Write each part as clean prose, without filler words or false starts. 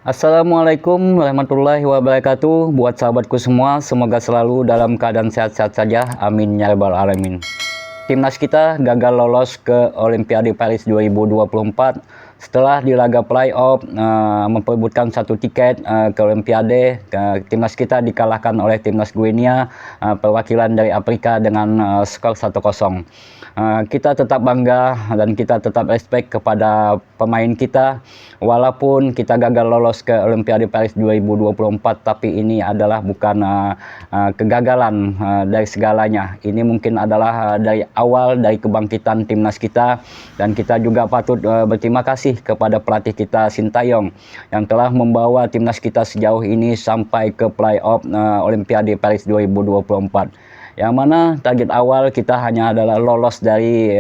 Assalamualaikum warahmatullahi wabarakatuh. Buat sahabatku semua, semoga selalu dalam keadaan sehat-sehat saja. Amin ya rabbal alamin. Timnas kita gagal lolos ke Olimpiade Paris 2024 setelah di laga playoff memperebutkan satu tiket ke Olimpiade. Timnas kita dikalahkan oleh timnas Guinea, perwakilan dari Afrika, dengan skor 1-0. Kita tetap bangga dan kita tetap respect kepada pemain kita, walaupun kita gagal lolos ke Olimpiade Paris 2024, tapi ini adalah bukan kegagalan dari segalanya. Ini mungkin adalah dari awal, dari kebangkitan timnas kita, dan kita juga patut berterima kasih kepada pelatih kita Sintayong yang telah membawa timnas kita sejauh ini sampai ke playoff Olimpiade Paris 2024. Yang mana target awal kita hanya adalah lolos dari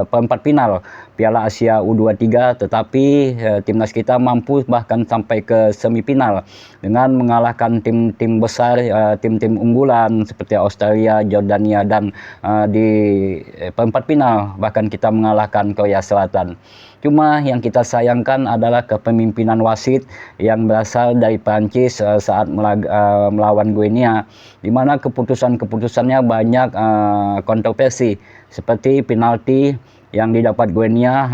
perempat final Piala Asia U23, tetapi timnas kita mampu bahkan sampai ke semifinal dengan mengalahkan tim-tim besar, tim-tim unggulan seperti Australia, Jordania, dan di perempat final bahkan kita mengalahkan Korea Selatan. Cuma yang kita sayangkan adalah kepemimpinan wasit yang berasal dari Prancis saat melawan Guinea, di mana keputusannya banyak kontroversi, seperti penalti yang didapat Guinea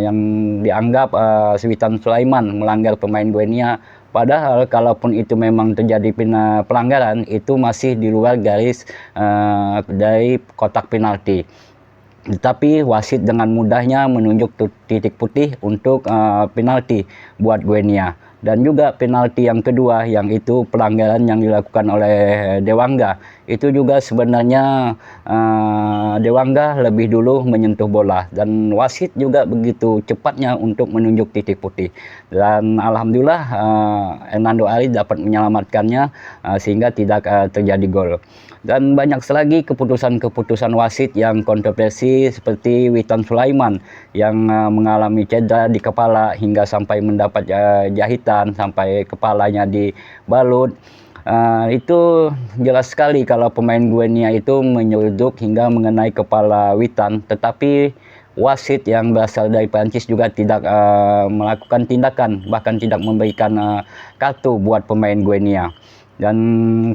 yang dianggap Witan Sulaiman melanggar pemain Guinea. Padahal kalaupun itu memang terjadi pelanggaran, itu masih di luar garis dari kotak penalti. Tetapi wasit dengan mudahnya menunjuk titik putih untuk penalti buat Guinea. Dan juga penalti yang kedua, yang itu pelanggaran yang dilakukan oleh Dewangga. Itu juga sebenarnya Dewangga lebih dulu menyentuh bola, dan wasit juga begitu cepatnya untuk menunjuk titik putih. Dan alhamdulillah Hernando Ari dapat menyelamatkannya sehingga tidak terjadi gol. Dan banyak lagi keputusan-keputusan wasit yang kontroversi, seperti Witan Sulaiman yang mengalami cedera di kepala hingga sampai mendapat jahitan sampai kepalanya dibalut. Itu jelas sekali kalau pemain Guinea itu menyeruduk hingga mengenai kepala Witan, tetapi wasit yang berasal dari Prancis juga tidak melakukan tindakan, bahkan tidak memberikan kartu buat pemain Guinea. Dan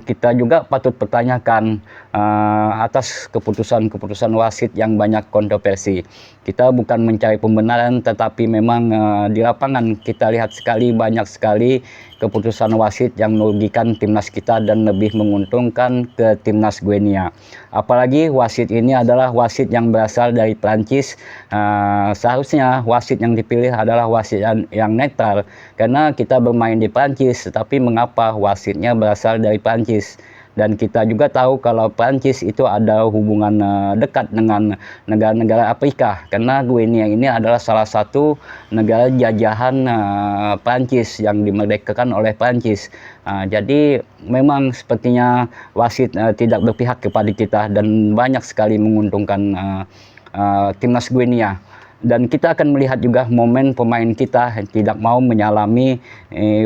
kita juga patut pertanyakan atas keputusan-keputusan wasit yang banyak kontroversi. Kita bukan mencari pembenaran, tetapi memang di lapangan kita lihat banyak sekali keputusan wasit yang merugikan timnas kita dan lebih menguntungkan ke timnas Guinea. Apalagi wasit ini adalah wasit yang berasal dari Prancis. Seharusnya wasit yang dipilih adalah wasit yang netral, karena kita bermain di Prancis, tetapi mengapa wasitnya berasal dari Prancis? Dan kita juga tahu kalau Prancis itu ada hubungan dekat dengan negara-negara Afrika, karena Guinea ini adalah salah satu negara jajahan Prancis yang dimerdekakan oleh Prancis. Jadi memang sepertinya wasit tidak berpihak kepada kita dan banyak sekali menguntungkan timnas Guinea. Dan kita akan melihat juga momen pemain kita tidak mau menyalami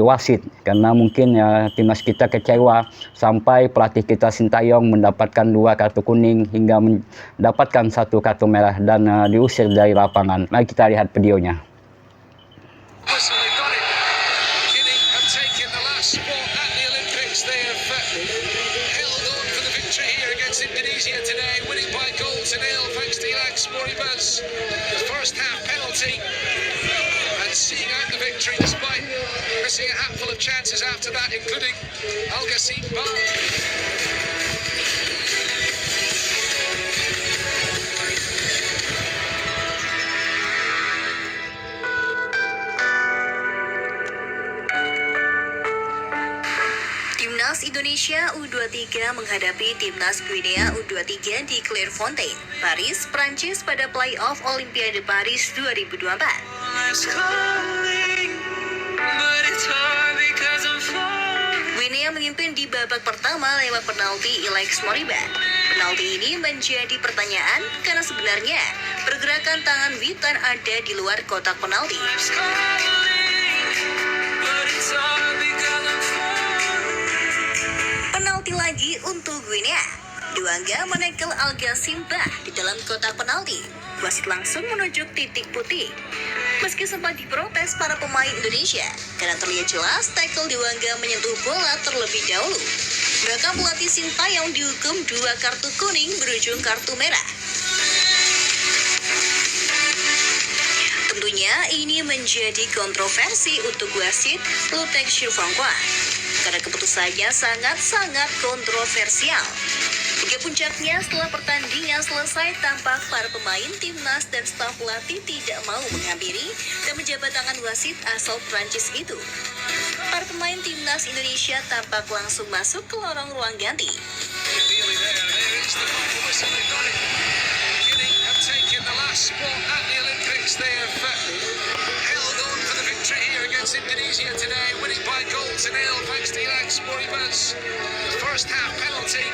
wasit, karena mungkin timnas kita kecewa sampai pelatih kita Sintayong mendapatkan 2 kartu kuning hingga mendapatkan 1 kartu merah dan diusir dari lapangan. Mari kita lihat videonya. Indonesia today, winning by goal to nil thanks to Alex Moribus. The first half penalty and seeing out the victory despite missing a handful of chances after that, including Al Ghassim Ba. Timnas Indonesia U23 menghadapi Timnas Guinea U23 di Clairefontaine, Paris, Prancis pada playoff Olimpiade Paris 2024. Guinea memimpin di babak pertama lewat penalti Alex Moribus. Penalti ini menjadi pertanyaan karena sebenarnya pergerakan tangan Witan ada di luar kotak penalti. Penalti lagi untuk Guinea. Dewangga menekel Alga Simba di dalam kotak penalti. Wasit langsung menunjuk titik putih. Meski sempat diprotes para pemain Indonesia, karena terlihat jelas tackle Dewangga menyentuh bola terlebih dahulu. Bahkan pelatih Sintayong dihukum 2 kartu kuning berujung kartu merah. Tentunya ini menjadi kontroversi untuk wasit Lutek Shirvangkwa karena keputusannya sangat-sangat kontroversial. Hingga puncaknya setelah pertandingan selesai, tampak para pemain timnas dan staf pelatih tidak mau menghampiri dan menjabat tangan wasit asal Prancis itu. Para pemain timnas Indonesia tampak langsung masuk ke lorong ruang ganti. Nearly there. There is the final whistle. They've got it. Guinea have taken the last spot at the Olympics. They have held on for the victory here against Indonesia today, winning by goals to nil thanks to Alex Moribas. The first half penalty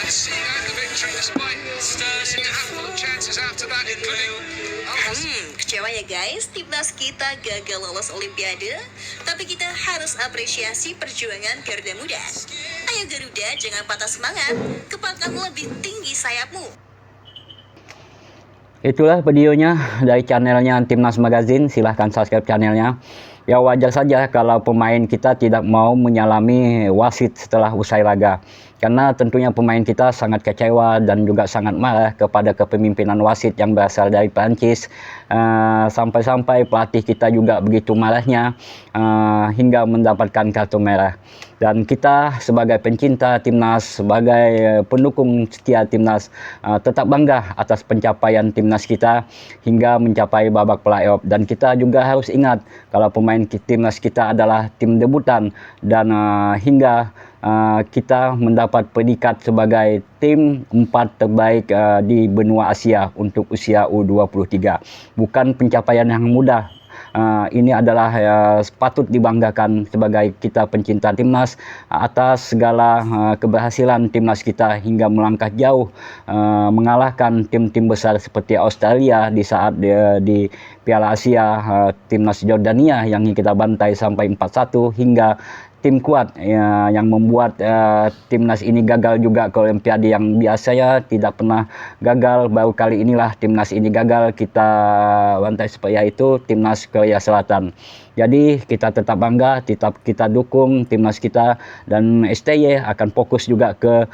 and seeing out the victory despite missing a handful of chances after that, including Kecewa ya guys, timnas kita gagal lolos Olimpiade, tapi kita harus apresiasi perjuangan Garuda Muda. Ayo Garuda, jangan patah semangat, kepalkan lebih tinggi sayapmu. Itulah videonya dari channelnya Timnas Magazine. Silahkan subscribe channelnya. Ya wajar saja kalau pemain kita tidak mau menyalami wasit setelah usai laga. Karena tentunya pemain kita sangat kecewa dan juga sangat marah kepada kepemimpinan wasit yang berasal dari Prancis. Sampai-sampai pelatih kita juga begitu marahnya hingga mendapatkan kartu merah. Dan kita sebagai pencinta timnas, sebagai pendukung setia timnas, tetap bangga atas pencapaian timnas kita hingga mencapai babak playoff. Dan kita juga harus ingat kalau pemain timnas kita adalah tim debutan dan hingga kita mendapat predikat sebagai tim 4 terbaik di benua Asia untuk usia U23. Bukan pencapaian yang mudah. Ini adalah patut dibanggakan sebagai kita pencinta timnas atas segala keberhasilan timnas kita hingga melangkah jauh mengalahkan tim-tim besar seperti Australia di saat di Piala Asia, timnas Jordania yang kita bantai sampai 4-1 hingga tim kuat yang membuat timnas ini gagal juga ke Olimpiade yang biasanya tidak pernah gagal. Baru kali inilah timnas ini gagal kita bantai seperti itu timnas Korea Selatan. Jadi kita tetap bangga, tetap kita dukung timnas kita, dan STY akan fokus juga ke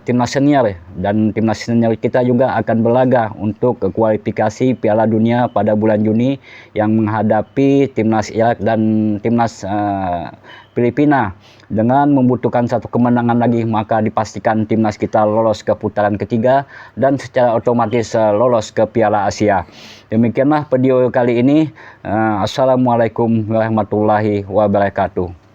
timnas senior, dan timnas senior kita juga akan berlaga untuk kualifikasi Piala Dunia pada bulan Juni yang menghadapi timnas Irak dan timnas Filipina. Dengan membutuhkan satu kemenangan lagi, maka dipastikan timnas kita lolos ke putaran ketiga dan secara otomatis lolos ke Piala Asia. Demikianlah video kali ini. Assalamualaikum warahmatullahi wabarakatuh.